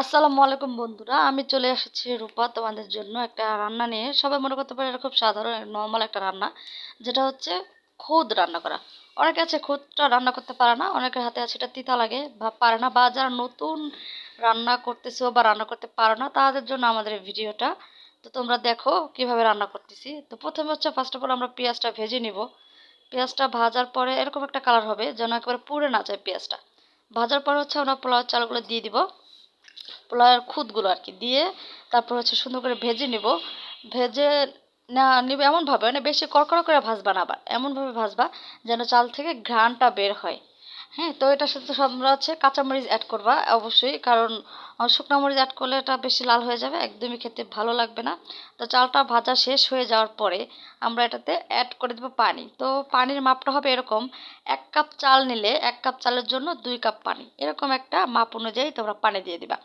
আসসালামু আলাইকুম বন্ধুরা, আমি চলে এসেছি রূপা তোমাদের জন্য একটা রান্না নিয়ে। সবাই মনে করতে পারে এটা খুব সাধারণ নর্মাল একটা রান্না, যেটা হচ্ছে খুদ রান্না করা। অনেকে আছে খুদটা রান্না করতে পারে না, অনেকের হাতে আছে এটা তিতা লাগে বা পারে না, বা যারা নতুন রান্না করতেছো বা রান্না করতে পারো না তাদের জন্য আমাদের এই ভিডিওটা। তো তোমরা দেখো কিভাবে রান্না করতেছি। তো প্রথমে হচ্ছে ফার্স্ট অফ অল আমরা পেঁয়াজটা ভেজে নিব। পেঁয়াজটা ভাজার পরে এরকম একটা কালার হবে যেন একেবারে পুড়ে না যায় পেঁয়াজটা। ভাজার পরে হচ্ছে আমরা পোলাও চালগুলো দিয়ে দিব, পোলাওয়ের খুদগুলো আর কি দিয়ে। তারপর হচ্ছে সুন্দর করে ভেজে নিব। ভেজে না নিবে এমনভাবে, মানে বেশি কড়কড়া করে ভাজবা না, আবার এমনভাবে ভাজবা যেন চাল থেকে ঘ্রাণটা বের হয়। হ্যাঁ, তো এটার সাথে আমরা হচ্ছে কাঁচামরিচ অ্যাড করবা অবশ্যই, কারণ শুকনো মরিচ অ্যাড করলে এটা বেশি লাল হয়ে যাবে, একদমই খেতে ভালো লাগবে না। তো চালটা ভাজা শেষ হয়ে যাওয়ার পরে আমরা এটাতে অ্যাড করে দেবো পানি। তো পানির মাপটা হবে এরকম, 1 কাপ চাল নিলে 1 কাপ চালের জন্য 2 কাপ পানি, এরকম একটা মাপ অনুযায়ী তোমরা পানি দিয়ে দিবা।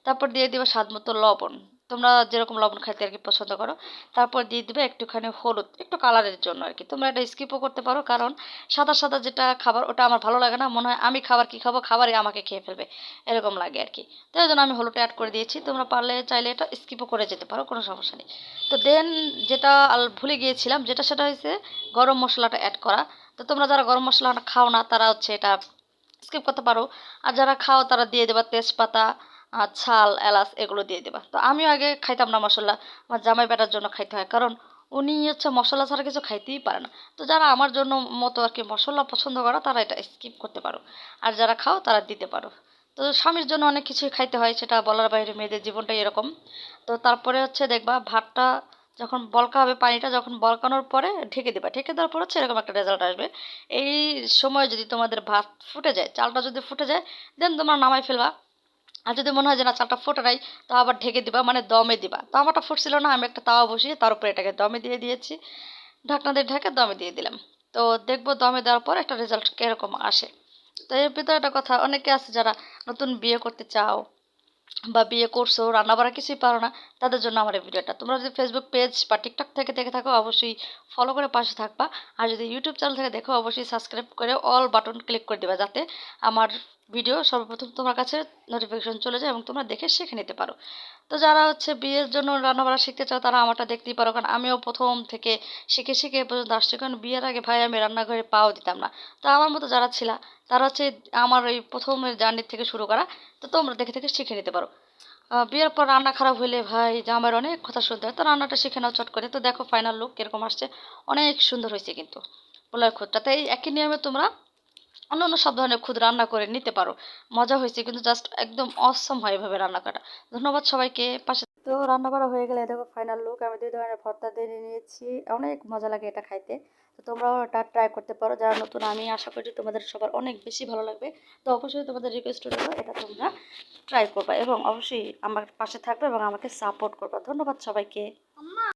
তারপর দিয়ে দিবা স্বাদ মতো লবণ, তোমরা যেরকম লবণ খাইতে আর কি পছন্দ করো। তারপর দিয়ে দিবে একটুখানি হলুদ, একটু কালারের জন্য আর কি। তোমরা এটা স্কিপও করতে পারো, কারণ সাদা সাদা যেটা খাবার ওটা আমার ভালো লাগে না, মনে হয় আমি খাবার কি খাবো, খাবারই আমাকে খেয়ে ফেলবে, এরকম লাগে আর কি। তো এই জন্য আমি হলুদটা অ্যাড করে দিয়েছি, তোমরা পারলে চাইলে এটা স্কিপও করে যেতে পারো, কোনো সমস্যা নেই। তো দেন যেটা ভুলে গিয়েছিলাম, সেটা হয়েছে গরম মশলাটা অ্যাড করা। তো তোমরা যারা গরম মশলাটা খাও না তারা হচ্ছে এটা স্কিপ করতে পারো, আর যারা খাও তারা দিয়ে দেবা তেজপাতা, ছাল, এলাচ এগুলো দিয়ে দেবা। তো আমিও আগে খাইতাম না মশলা, আমার জামাই বেটার জন্য খাইতে হয়, কারণ উনি হচ্ছে মশলা ছাড়া কিছু খাইতেই পারে না। তো যারা আমার জন্য মতো আর কি মশলা পছন্দ করো তারা এটা স্কিপ করতে পারো, আর যারা খাও তারা দিতে পারো। তো স্বামীর জন্য অনেক কিছুই খাইতে হয়, সেটা বলার বাইরে, মেয়েদের জীবনটাই এরকম। তো তারপরে হচ্ছে দেখবা ভাতটা যখন বলকা হবে, পানিটা যখন বলকানোর পরে ঢেকে দেবা, ঢেকে দেওয়ার পর হচ্ছে এরকম একটা রেজাল্ট আসবে। এই সময় যদি তোমাদের ভাত ফুটে যায়, চালটা যদি ফুটে যায়, দেন তোমরা নামাই ফেলবা। আর যদি মনে হয় যে না চালটা ফোটে নাই, তো আবার ঢেকে দিবা, মানে দমে দিবা। তো আমারটা ফুটছিল না, আমি একটা তাওয়া বসিয়ে তার উপরে এটাকে দমে দিয়ে দিয়েছি, ঢাকনা দিয়ে ঢেকে দমে দিয়ে দিলাম। তো দেখবো দমে দেওয়ার পর একটা রেজাল্ট কিরকম আসে। তো এর ভিতরে একটা কথা, অনেকে আছে যারা নতুন বিয়ে করতে চাও বা বিয়ে করছো, রান্না বাড়া কিছুই পারো না, তাদের জন্য আমার এই ভিডিওটা। তোমরা যদি ফেসবুক পেজ বা টিকটক থেকে দেখে থাকো অবশ্যই ফলো করে পাশে থাকবা, আর যদি ইউটিউব চ্যানেল থেকে দেখো অবশ্যই সাবস্ক্রাইব করে অল বাটন ক্লিক করে দেবা, যাতে আমার ভিডিও সর্বপ্রথম তোমার কাছে নোটিফিকেশন চলে যায় এবং তোমরা দেখে শিখে নিতে পারো। তো যারা হচ্ছে বিয়ের জন্য রান্নাবাড়া শিখতে চাও তারা আমারটা দেখতেই পারো, কারণ আমিও প্রথম থেকে শিখে শিখে এ পর্যন্ত আসছি, কারণ বিয়ের আগে ভাই আমি রান্নাঘরে পাও দিতাম না। তো আমার মতো যারা ছিল তারা হচ্ছে আমার এই প্রথমের জার্নির থেকে শুরু করা। তো তোমরা দেখে দেখে শিখে নিতে পারো। বিয়ের পর রান্না খারাপ হলে ভাই জামাইয়ের অনেক কথা শুনতে হয়, তো রান্নাটা শিখে নাও চট করে। তো দেখো ফাইনাল লুক কিরকম আসছে, অনেক সুন্দর হয়েছে কিন্তু পোলার খুদটা। তাই একই নিয়মে তোমরা অন্য অন্য সব ধরনের খুদ রান্না করে নিতে পারো। মজা হয়েছে কিন্তু, জাস্ট একদম অসম হয় এভাবে রান্না করা। ধন্যবাদ সবাইকে পাশে। তো রান্না করা হয়ে গেলে দেখো ফাইনাল লুক, আমি 2 ধরনের ভর্তা দিয়ে নিয়েছি, অনেক মজা লাগে এটা খাইতে। তো তোমরাও এটা ট্রাই করতে পারো যারা নতুন, আমি আশা করি তোমাদের সবার অনেক বেশি ভালো লাগবে। তো অবশ্যই তোমাদের রিকোয়েস্ট রইলো এটা তোমরা ট্রাই করবা এবং অবশ্যই আমার পাশে থাকবে এবং আমাকে সাপোর্ট করবা। ধন্যবাদ সবাইকে।